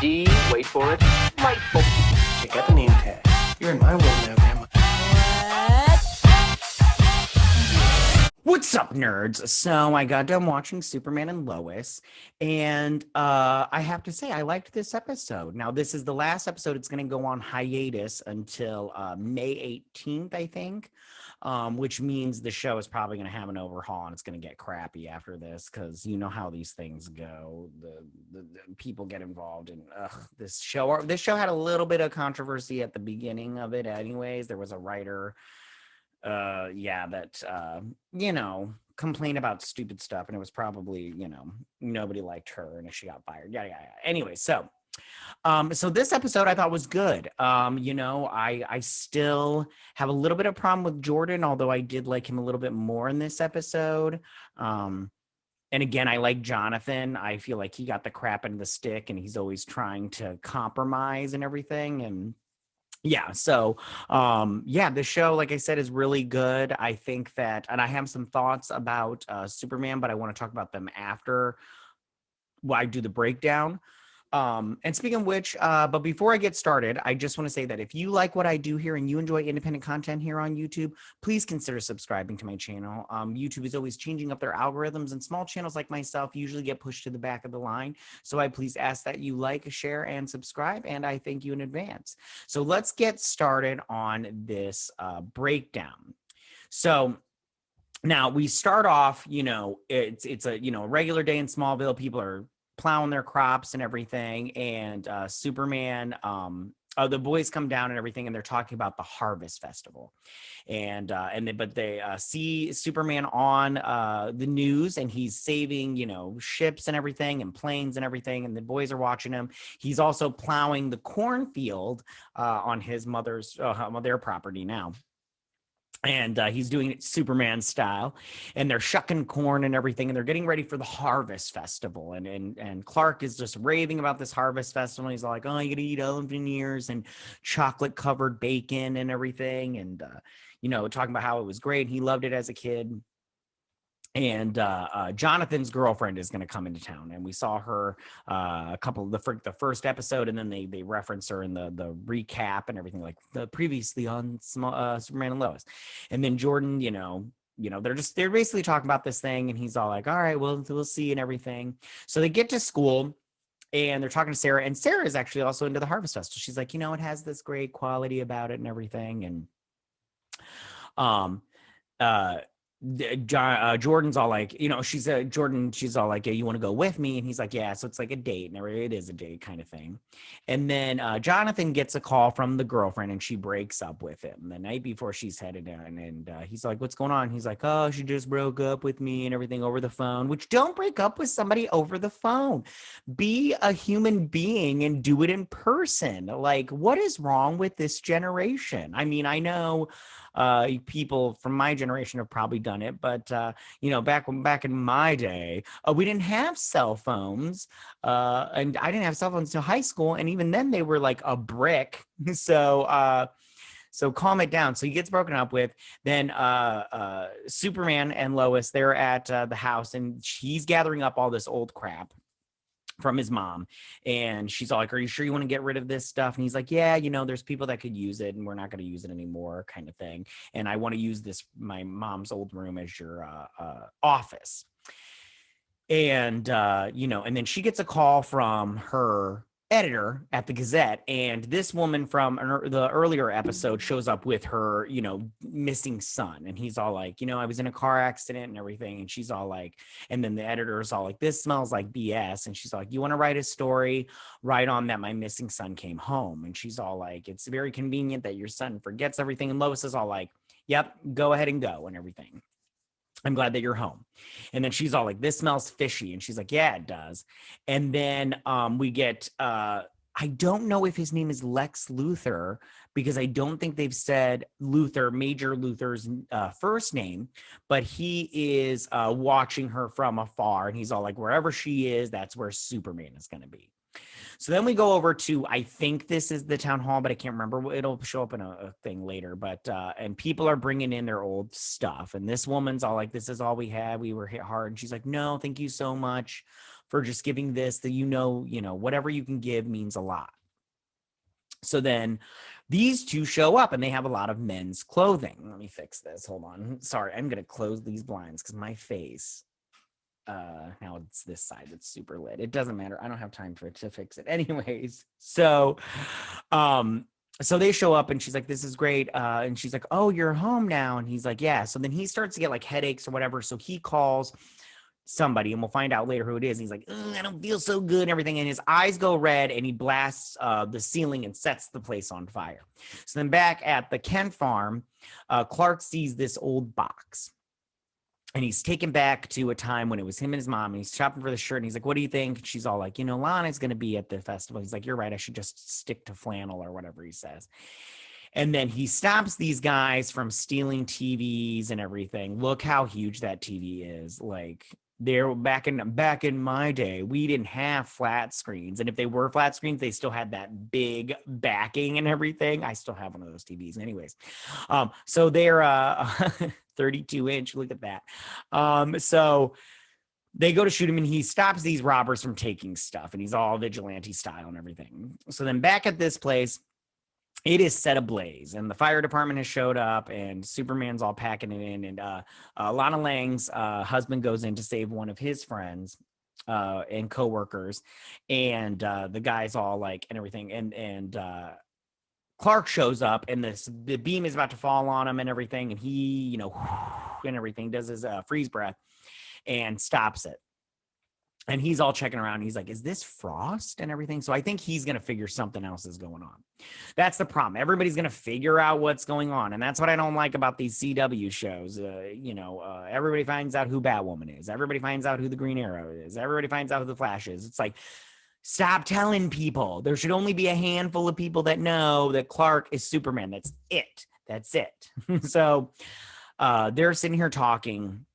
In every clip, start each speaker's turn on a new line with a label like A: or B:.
A: D, wait for it, delightful.
B: Check out the name tag. You're in my world now, Grandma.
C: What's up, nerds? So I got done watching Superman and Lois, and I have to say I liked this episode. Now, this is the last episode. It's going to go on hiatus until May 18th, I think, which means the show is probably going to have an overhaul, and it's going to get crappy after this because you know how these things go. The people get involved in this show. This show had a little bit of controversy at the beginning of it anyways. There was a writer that complained about stupid stuff, and it was probably nobody liked her and she got fired, yada yada. Anyway, so this episode I thought was good. I still have a little bit of problem with Jordan, although I did like him a little bit more in this episode. And again, I like Jonathan. I feel like he got the crap end of the stick, and he's always trying to compromise and everything. And yeah, so this show, like I said, is really good. I think that, and I have some thoughts about Superman, but I want to talk about them after I do the breakdown. And speaking of which, but before I get started, I just want to say that if you like what I do here and you enjoy independent content here on YouTube, please consider subscribing to my channel. YouTube is always changing up their algorithms, and small channels like myself usually get pushed to the back of the line. So I please ask that you like, share, and subscribe, and I thank you in advance. So let's get started on this breakdown. So now we start off, it's a regular day in Smallville. People are plowing their crops and everything, and Superman, the boys come down and everything, and they're talking about the Harvest Festival, but they see Superman on the news, and he's saving ships and everything and planes and everything, and the boys are watching him. He's also plowing the cornfield on his mother's their property now. And he's doing it Superman style, and they're shucking corn and everything, and they're getting ready for the Harvest Festival. And Clark is just raving about this Harvest Festival. He's like, "Oh, you gotta eat elephant ears and chocolate covered bacon and everything," and talking about how it was great. He loved it as a kid. And Jonathan's girlfriend is going to come into town, and we saw her the first episode, and then they reference her in the recap and everything, like the previously on Superman and Lois. And then Jordan, they're basically talking about this thing, and he's all like, "All right, well, we'll see," and everything. So they get to school, and they're talking to Sarah, and Sarah is actually also into the Harvest Festival. She's like, it has this great quality about it and everything, and Jordan's all like, she's all like, "Yeah, you want to go with me?" And he's like, "Yeah." So it's like a date, and it is a date kind of thing. And then Jonathan gets a call from the girlfriend, and she breaks up with him the night before she's headed in. And he's like, "What's going on?" He's like, "Oh, she just broke up with me and everything over the phone." Which, don't break up with somebody over the phone. Be a human being and do it in person. Like, what is wrong with this generation? I mean, I know people from my generation have probably done it, but back in my day, we didn't have cell phones, and I didn't have cell phones until high school, and even then they were like a brick. So calm it down. So he gets broken up with. Then Superman and Lois, they're at the house, and he's gathering up all this old crap from his mom, and she's all like, "Are you sure you want to get rid of this stuff?" And he's like, "Yeah, there's people that could use it, and we're not going to use it anymore," kind of thing. "And I want to use my mom's old room as your office." And and then she gets a call from her editor at the Gazette, and this woman from the earlier episode shows up with her missing son, and he's all like, "I was in a car accident and everything," and she's all like, and then the editor is all like, "This smells like BS," and she's like, "You want to write a story, write on that my missing son came home," and she's all like, "It's very convenient that your son forgets everything," and Lois is all like, "Yep, go ahead and go," and everything. "I'm glad that you're home." And then she's all like, "This smells fishy." And she's like, "Yeah, it does." And then we get, I don't know if his name is Lex Luthor, because I don't think they've said Major Luthor's first name, but he is watching her from afar. And he's all like, wherever she is, that's where Superman is going to be. So then we go over to, I think this is the town hall, but I can't remember. It'll show up in a thing later. But and people are bringing in their old stuff. And this woman's all like, "This is all we had. We were hit hard." And she's like, "No, thank you so much for just giving this, that, whatever you can give means a lot. So then these two show up and they have a lot of men's clothing. Let me fix this. Hold on. Sorry, I'm going to close these blinds because my face, now it's this side that's super lit. It doesn't matter. I don't have time to fix it. Anyways, so they show up and she's like, this is great. And she's like, oh, you're home now. And he's like, yeah. So then he starts to get like headaches or whatever. So he calls somebody, and we'll find out later who it is. And he's like, I don't feel so good and everything. And his eyes go red and he blasts the ceiling and sets the place on fire. So then back at the Kent farm, Clark sees this old box. And he's taken back to a time when it was him and his mom, and he's shopping for the shirt. And he's like, what do you think? And she's all like, Lana's going to be at the festival. He's like, you're right. I should just stick to flannel or whatever he says. And then he stops these guys from stealing TVs and everything. Look how huge that TV is. Like, they're back in my day, we didn't have flat screens. And if they were flat screens, they still had that big backing and everything. I still have one of those TVs anyways. So they're 32-inch. Look at that. So they go to shoot him and he stops these robbers from taking stuff, and he's all vigilante style and everything. So then back at this place, it is set ablaze, and the fire department has showed up, and Superman's all packing it in. And Lana Lang's husband goes in to save one of his friends and coworkers, and the guy's all like, and everything. And Clark shows up, and the beam is about to fall on him and everything. And he, and everything, does his freeze breath and stops it. And he's all checking around. He's like, is this frost and everything? So I think he's going to figure something else is going on. That's the problem. Everybody's going to figure out what's going on. And that's what I don't like about these CW shows. Everybody finds out who Batwoman is. Everybody finds out who the Green Arrow is. Everybody finds out who the Flash is. It's like, stop telling people. There should only be a handful of people that know that Clark is Superman. That's it. That's it. So they're sitting here talking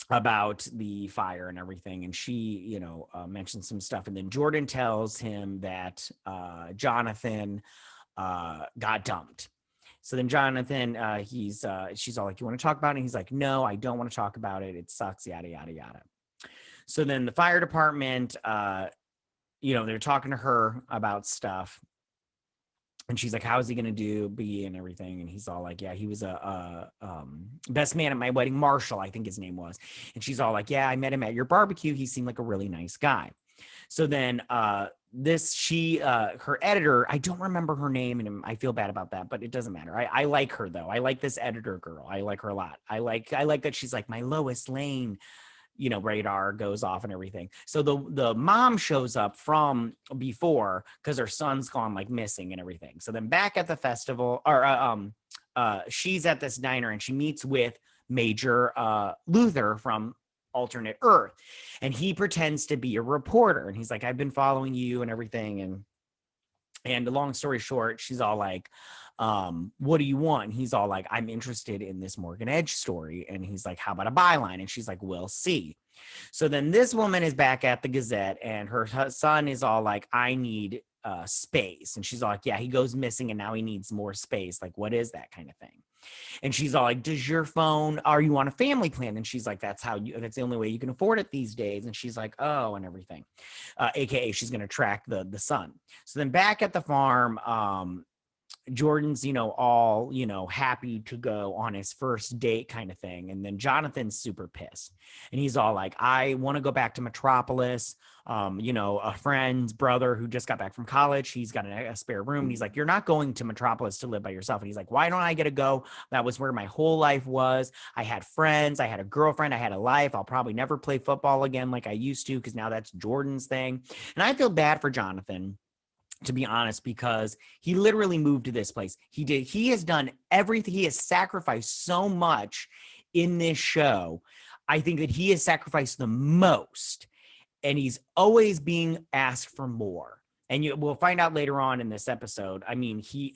C: about the fire and everything, and she mentions some stuff, and then Jordan tells him that Jonathan got dumped. So then Jonathan, she's all like, you want to talk about it? And he's like, no, I don't want to talk about it, it sucks, yada yada yada. So then the fire department, they're talking to her about stuff. And she's like, how is he going to be and everything? And he's all like, yeah, he was a best man at my wedding, Marshall, I think his name was. And she's all like, yeah, I met him at your barbecue. He seemed like a really nice guy. So then her editor, I don't remember her name, and I feel bad about that, but it doesn't matter. I like her though. I like this editor girl. I like her a lot. I like that she's like, my Lois Lane, radar goes off and everything. So the mom shows up from before because her son's gone like missing and everything. So then back at the festival, or she's at this diner and she meets with Major Luther from alternate Earth, and he pretends to be a reporter, and he's like, I've been following you and everything. And long story short, she's all like, what do you want? And he's all like, I'm interested in this Morgan Edge story. And he's like, how about a byline? And she's like, we'll see. So then this woman is back at the Gazette, and her son is all like, I need space. And she's all like, yeah, he goes missing and now he needs more space. Like, what is that kind of thing? And she's all like, does your phone, are you on a family plan? And she's like, that's the only way you can afford it these days. And she's like, oh, and everything. AKA she's going to track the son. So then back at the farm, Jordan's, all, happy to go on his first date kind of thing. And then Jonathan's super pissed. And he's all like, I want to go back to Metropolis. A friend's brother who just got back from college, he's got a spare room. And he's like, you're not going to Metropolis to live by yourself. And he's like, why don't I get to go? That was where my whole life was. I had friends. I had a girlfriend. I had a life. I'll probably never play football again like I used to, because now that's Jordan's thing. And I feel bad for Jonathan, to be honest, because he literally moved to this place. He has done everything. He has sacrificed so much in this show. I think that he has sacrificed the most, and he's always being asked for more. And we'll find out later on in this episode. I mean, he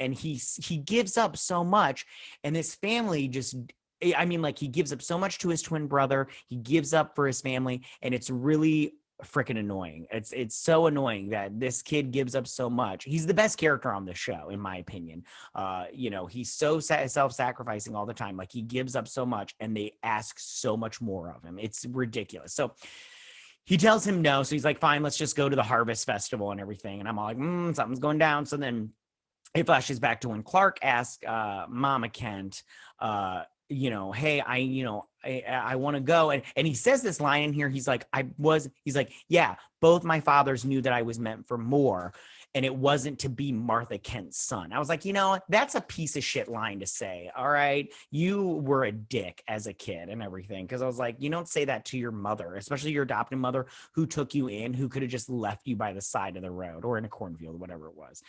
C: gives up so much, and this family just, he gives up so much to his twin brother. He gives up for his family, and it's really freaking annoying. It's so annoying that this kid gives up so much. He's the best character on the show, in my opinion. He's so self-sacrificing all the time. Like, he gives up so much, and they ask so much more of him. It's ridiculous. So he tells him no. So he's like, fine, let's just go to the Harvest Festival and everything. And I'm all like, something's going down. So then it flashes back to when Clark asked Mama Kent, hey, I want to go. And he says this line in here. He's like, yeah, both my fathers knew that I was meant for more. And it wasn't to be Martha Kent's son. I was like, that's a piece of shit line to say. All right. You were a dick as a kid and everything. Cause I was like, you don't say that to your mother, especially your adopted mother who took you in, who could have just left you by the side of the road or in a cornfield, whatever it was.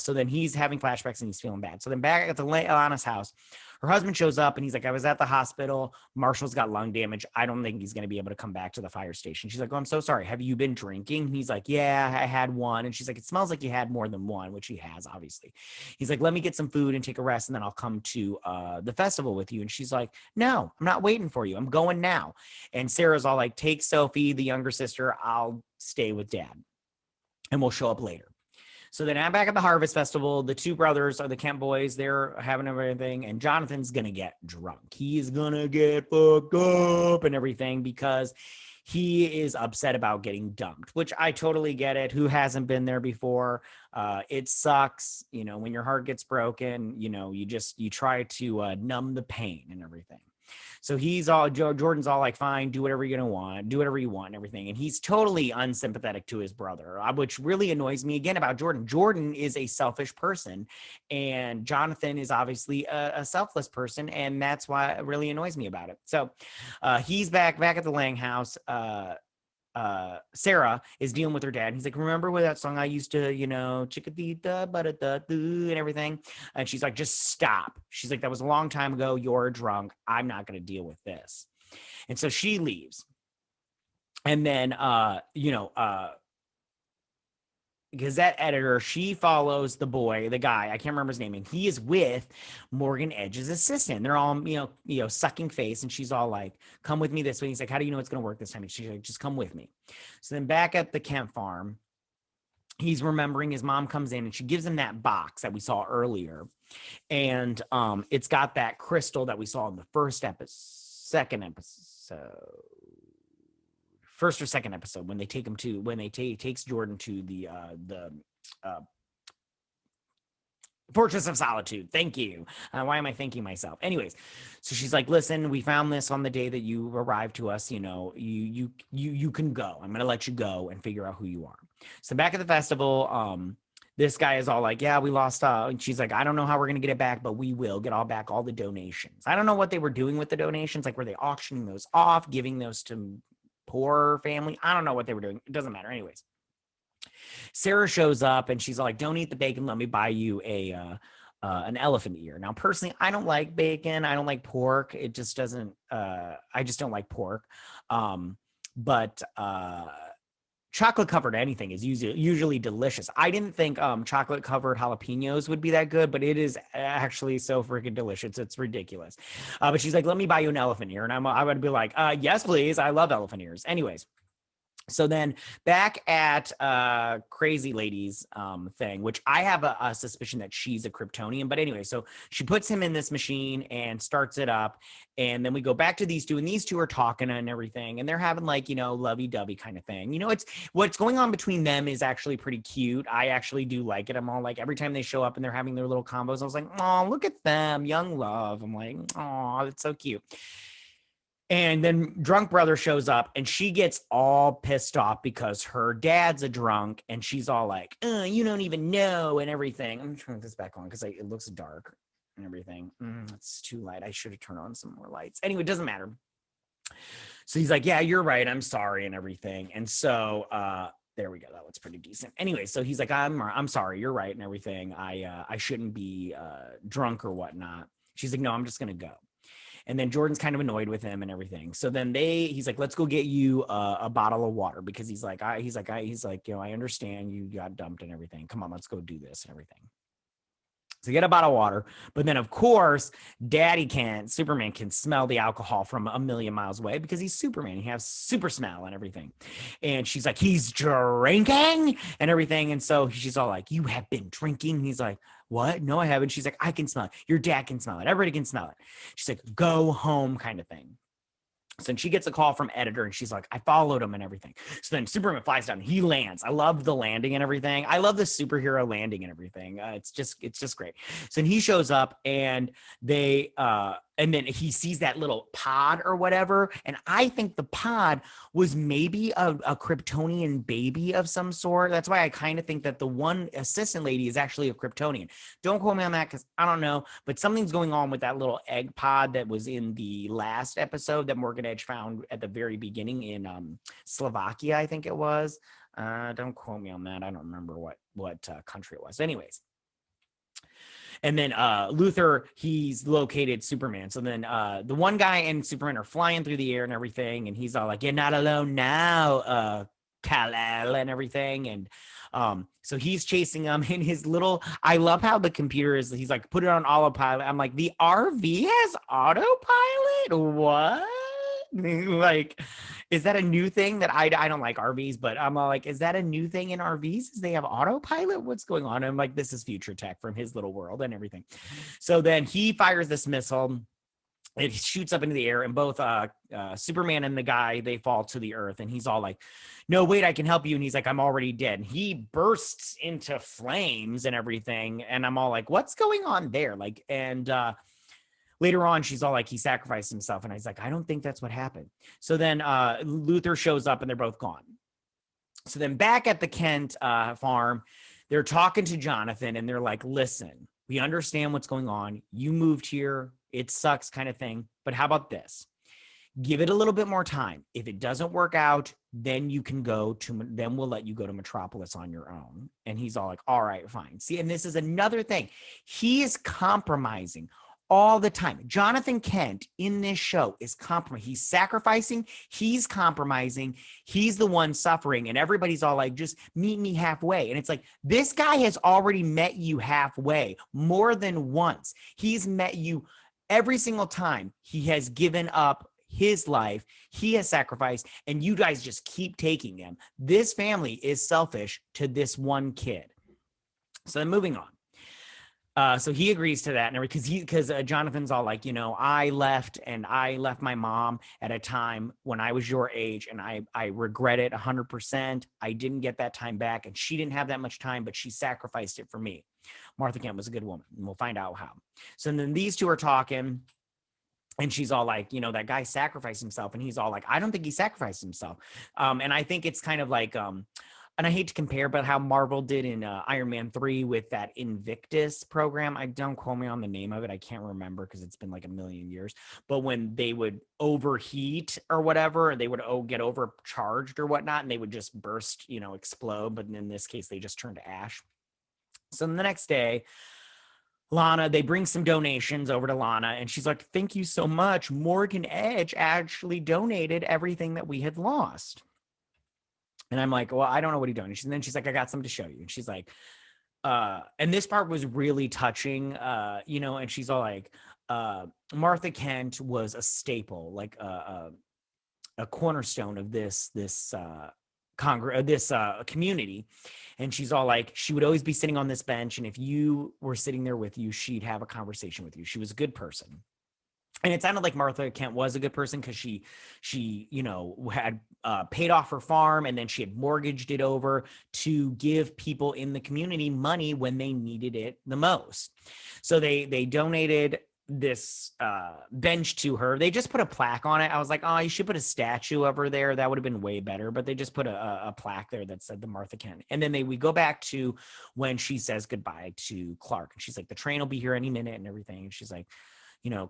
C: So then he's having flashbacks and he's feeling bad. So then back at Alana's house, her husband shows up and he's like, I was at the hospital. Marshall's got lung damage. I don't think he's going to be able to come back to the fire station. She's like, oh, I'm so sorry. Have you been drinking? He's like, yeah, I had one. And she's like, it smells like you had more than one, which he has, obviously. He's like, let me get some food and take a rest, and then I'll come to the festival with you. And she's like, no, I'm not waiting for you. I'm going now. And Sarah's all like, take Sophie, the younger sister. I'll stay with Dad and we'll show up later. So then I'm back at the Harvest Festival. The two brothers are the Kent boys. They're having everything. And Jonathan's going to get drunk. He's going to get fucked up and everything because he is upset about getting dumped, which I totally get it. Who hasn't been there before? It sucks. When your heart gets broken, you try to numb the pain and everything. So Jordan's all like, fine, do whatever you're going to want, do whatever you want and everything. And he's totally unsympathetic to his brother, which really annoys me again about Jordan. Jordan is a selfish person and Jonathan is obviously a selfless person. And that's why it really annoys me about it. So he's back at the Lang house. Sarah is dealing with her dad. And he's like, remember with that song I used to, chickadee-da, ba-da-da-doo, and everything. And she's like, just stop. She's like, that was a long time ago. You're drunk. I'm not going to deal with this. And so she leaves. And then, Gazette editor, she follows the guy, I can't remember his name, and he is with Morgan Edge's assistant. They're all, sucking face, and she's all like, come with me this way. He's like, how do you know it's going to work this time? And she's like, just come with me. So then back at the Kent farm, he's remembering his mom comes in and she gives him that box that we saw earlier. And it's got that crystal that we saw in the first or second episode when they take him to takes Jordan to the Fortress of Solitude. Thank you. Why am I thanking myself? Anyways, so she's like, listen, we found this on the day that you arrived to us. You can go. I'm gonna let you go and figure out who you are. So back at the festival, this guy is all like, yeah, we lost. And she's like, I don't know how we're going to get it back, but we will get all the donations. I don't know what they were doing with the donations. Like, were they auctioning those off, giving those to poor family? I don't know what they were doing. It doesn't matter. Anyways, Sarah shows up and she's like, don't eat the bacon. Let me buy you an elephant ear. Now, personally, I don't like bacon. I don't like pork. It just doesn't, I just don't like pork. But chocolate covered anything is usually delicious. I didn't think chocolate covered jalapenos would be that good, but it is actually so freaking delicious. It's ridiculous. But she's like, let me buy you an elephant ear. And I would be like, yes, please. I love elephant ears. Anyways. So then back at Crazy Lady's thing, which I have a suspicion that she's a Kryptonian. But anyway, so she puts him in this machine and starts it up. And then we go back to these two, and these two are talking and everything. And they're having like, lovey-dovey kind of thing. It's what's going on between them is actually pretty cute. I actually do like it. I'm all like, every time they show up and they're having their little combos, I was like, oh, look at them, young love. I'm like, oh, that's so cute. And then drunk brother shows up and she gets all pissed off because her dad's a drunk and she's all like, you don't even know and everything. I'm turning this back on because it looks dark and everything. It's too light. I should have turned on some more lights. Anyway, it doesn't matter. So he's like, yeah, you're right. I'm sorry and everything. And so there we go. That looks pretty decent. Anyway, so he's like, I'm sorry. You're right and everything. I shouldn't be drunk or whatnot. She's like, no, I'm just going to go. And then Jordan's kind of annoyed with him and everything. So then he's like, let's go get you a bottle of water because he's like, I understand you got dumped and everything. Come on, let's go do this and everything. So get a bottle of water. But then, of course, Superman can smell the alcohol from a million miles away because he's Superman. He has super smell and everything. And she's like, he's drinking and everything. And so she's all like, you have been drinking. And he's like, what? No, I haven't. She's like, I can smell it. Your dad can smell it. Everybody can smell it. She's like, go home kind of thing. So then she gets a call from editor and she's like, I followed him and everything. So then Superman flies down, he lands. I love the landing and everything. I love the superhero landing and everything. It's just great. So then he shows up and and then he sees that little pod or whatever. And I think the pod was maybe a Kryptonian baby of some sort. That's why I kind of think that the one assistant lady is actually a Kryptonian. Don't quote me on that because I don't know, but something's going on with that little egg pod that was in the last episode that Morgan Edge found at the very beginning in Slovakia, I think it was. Don't quote me on that. I don't remember what country it was. Anyways. And then Luthor, he's located Superman. So then the one guy and Superman are flying through the air and everything. And he's all like, you're not alone now, Kal-El and everything. And so he's chasing him in his little, I love how the computer is, he's like, put it on autopilot. I'm like, the RV has autopilot? What? Like, is that a new thing that I don't like RVs, but I'm like, is that a new thing in RVs? Is they have autopilot? What's going on? I'm like, this is future tech from his little world and everything. So then he fires this missile. It shoots up into the air and both Superman and the guy, they fall to the earth and he's all like, no, wait, I can help you. And he's like, I'm already dead. And he bursts into flames and everything. And I'm all like, what's going on there? Like, and later on, she's all like, he sacrificed himself. And I was like, I don't think that's what happened. So then Luthor shows up and they're both gone. So then back at the Kent farm, they're talking to Jonathan and they're like, listen, we understand what's going on. You moved here. It sucks kind of thing. But how about this? Give it a little bit more time. If it doesn't work out, then then we'll let you go to Metropolis on your own. And he's all like, all right, fine. See, and this is another thing. He is compromising all the time. Jonathan Kent in this show is compromising. He's sacrificing. He's compromising. He's the one suffering. And everybody's all like, just meet me halfway. And it's like, this guy has already met you halfway more than once. He's met you every single time. He has given up his life. He has sacrificed. And you guys just keep taking him. This family is selfish to this one kid. So then moving on. So he agrees to that, and because Jonathan's all like, I left my mom at a time when I was your age, and I regret it 100%. I didn't get that time back, and she didn't have that much time, but she sacrificed it for me. Martha Kent was a good woman, and we'll find out how. So then these two are talking, and she's all like, that guy sacrificed himself, and he's all like, I don't think he sacrificed himself. And I think it's kind of like, and I hate to compare, but how Marvel did in Iron Man 3 with that Invictus program. I don't quote me on the name of it. I can't remember because it's been like a million years. But when they would overheat or whatever, they would get overcharged or whatnot, and they would just burst, explode. But in this case, they just turned to ash. So the next day, Lana, they bring some donations over to Lana, and she's like, thank you so much. Morgan Edge actually donated everything that we had lost. And I'm like, well, I don't know what he donated. And then she's like, I got something to show you. And she's like, and this part was really touching, and she's all like, Martha Kent was a staple, like a cornerstone of this community. And she's all like, she would always be sitting on this bench. And if you were sitting there with you, she'd have a conversation with you. She was a good person. And it sounded like Martha Kent was a good person because she had paid off her farm, and then she had mortgaged it over to give people in the community money when they needed it the most. So they donated this bench to her. They just put a plaque on it. I was like, oh, you should put a statue of her there. That would have been way better. But they just put a plaque there that said the Martha Kent. And then we go back to when she says goodbye to Clark. And she's like, the train will be here any minute and everything. And she's like,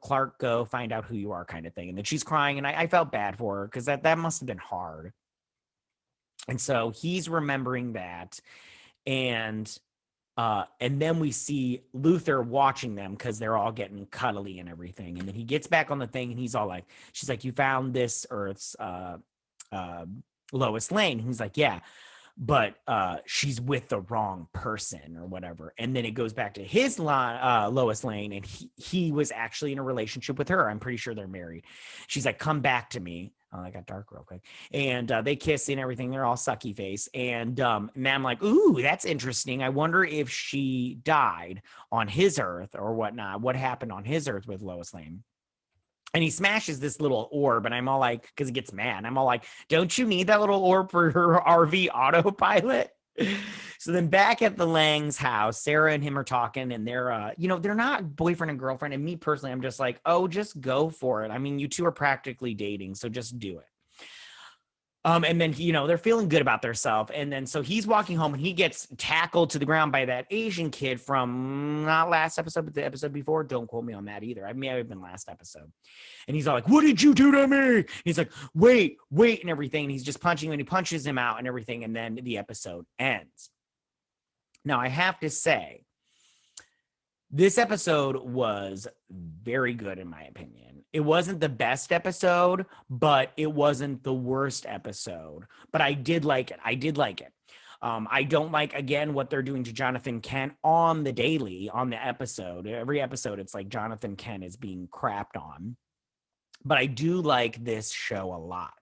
C: Clark, go find out who you are kind of thing. And then she's crying, and I felt bad for her because that must have been hard. And so he's remembering that. And then we see Luthor watching them because they're all getting cuddly and everything. And then he gets back on the thing, and he's all like, she's like, you found this Earth's Lois Lane. He's like, yeah. But she's with the wrong person or whatever. And then it goes back to his Lois Lane, and he was actually in a relationship with her. I'm pretty sure they're married. She's like, come back to me. Oh, I got dark real quick. And they kiss and everything. They're all sucky face. And I'm like, ooh, that's interesting. I wonder if she died on his Earth or whatnot. What happened on his Earth with Lois Lane? And he smashes this little orb, and I'm all like, because he gets mad. I'm all like, don't you need that little orb for her RV autopilot? So then back at the Lang's house, Sarah and him are talking, and they're, they're not boyfriend and girlfriend. And me personally, I'm just like, oh, just go for it. I mean, you two are practically dating, so just do it. And then, they're feeling good about themselves. And then, so he's walking home and he gets tackled to the ground by that Asian kid from not last episode, but the episode before. Don't quote me on that either. I may have been last episode. And he's all like, what did you do to me? He's like, wait, and everything. And he's just punching him, and he punches him out and everything. And then the episode ends. Now, I have to say, this episode was very good, in my opinion. It wasn't the best episode, but it wasn't the worst episode. But I did like it. I don't like, again, what they're doing to Jonathan Kent on the daily, on the episode. Every episode, it's like Jonathan Kent is being crapped on. But I do like this show a lot.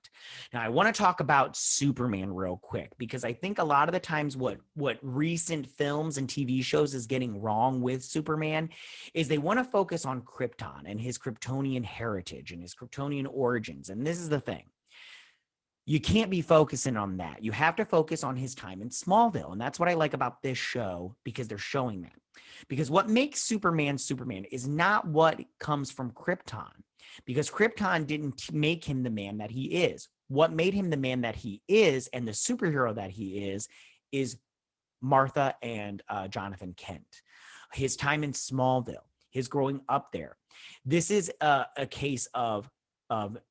C: Now, I want to talk about Superman real quick, because I think a lot of the times what recent films and TV shows is getting wrong with Superman is they want to focus on Krypton and his Kryptonian heritage and his Kryptonian origins. And this is the thing. You can't be focusing on that. You have to focus on his time in Smallville. And that's what I like about this show, because they're showing that. Because what makes Superman Superman is not what comes from Krypton, because Krypton didn't make him the man that he is. What made him the man that he is and the superhero that he is Martha and Jonathan Kent. His time in Smallville, his growing up there. This is a case of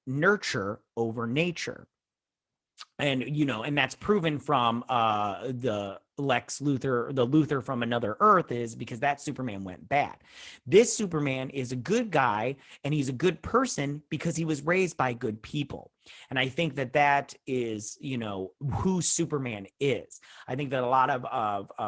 C: nurture over nature. And, and that's proven from the Lex Luthor, the Luthor from Another Earth, is because that Superman went bad. This Superman is a good guy, and he's a good person because he was raised by good people. And I think that is, who Superman is. I think that a lot of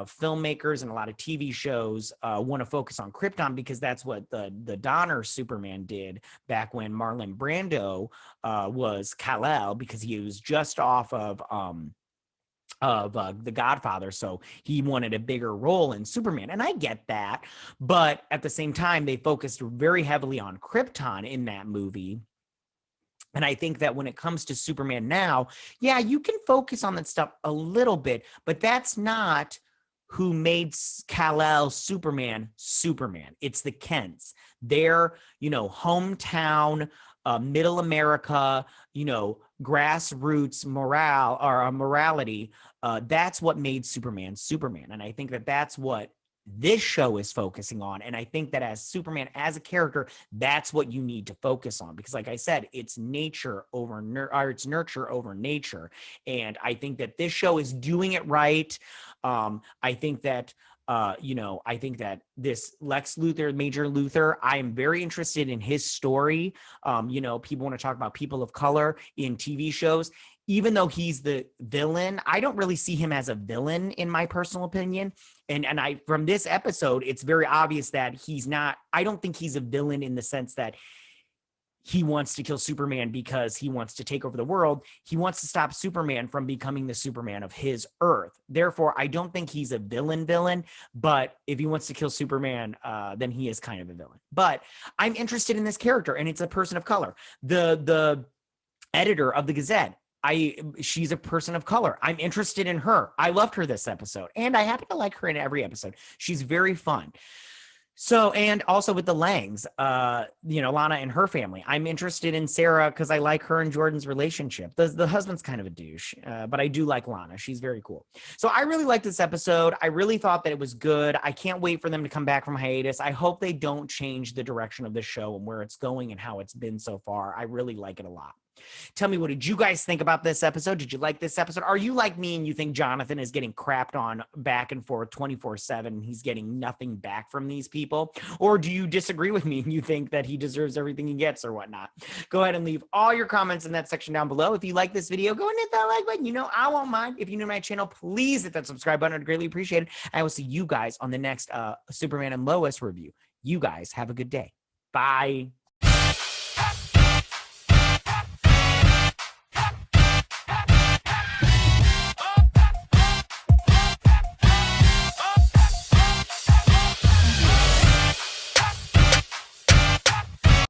C: filmmakers and a lot of TV shows want to focus on Krypton, because that's what the Donner Superman did back when Marlon Brando was Kal-El, because he was just off of The Godfather, so he wanted a bigger role in Superman, and I get that. But at the same time, they focused very heavily on Krypton in that movie. And I think that when it comes to Superman now, yeah, you can focus on that stuff a little bit, but that's not who made Kal-El Superman Superman. It's the Kents. Their, hometown, middle America, grassroots morality. That's what made Superman Superman. And I think that that's what this show is focusing on. And I think that as Superman, as a character, that's what you need to focus on, because like I said, it's nature over it's nurture over nature. And I think that this show is doing it right. I think that I think that this Lex Luthor, Major Luthor, I am very interested in his story. People want to talk about people of color in TV shows. Even though he's the villain, I don't really see him as a villain, in my personal opinion. And from this episode, it's very obvious that he's not. I don't think he's a villain in the sense that he wants to kill Superman because he wants to take over the world. He wants to stop Superman from becoming the Superman of his Earth. Therefore, I don't think he's a villain, but if he wants to kill Superman, then he is kind of a villain. But I'm interested in this character, and it's a person of color. The editor of the Gazette, she's a person of color. I'm interested in her. I loved her this episode, and I happen to like her in every episode. She's very fun. So, and also with the Langs, Lana and her family, I'm interested in Sarah because I like her and Jordan's relationship. The husband's kind of a douche, but I do like Lana. She's very cool. So I really like this episode. I really thought that it was good. I can't wait for them to come back from hiatus. I hope they don't change the direction of the show and where it's going and how it's been so far. I really like it a lot. Tell me, what did you guys think about this episode? Did you like this episode? Are you like me and you think Jonathan is getting crapped on back and forth 24/7 and he's getting nothing back from these people? Or do you disagree with me and you think that he deserves everything he gets or whatnot? Go ahead and leave all your comments in that section down below. If you like this video, go and hit that like button. I won't mind. If you're new to my channel, please hit that subscribe button. I'd greatly appreciate it. I will see you guys on the next Superman and Lois review. You guys have a good day. Bye.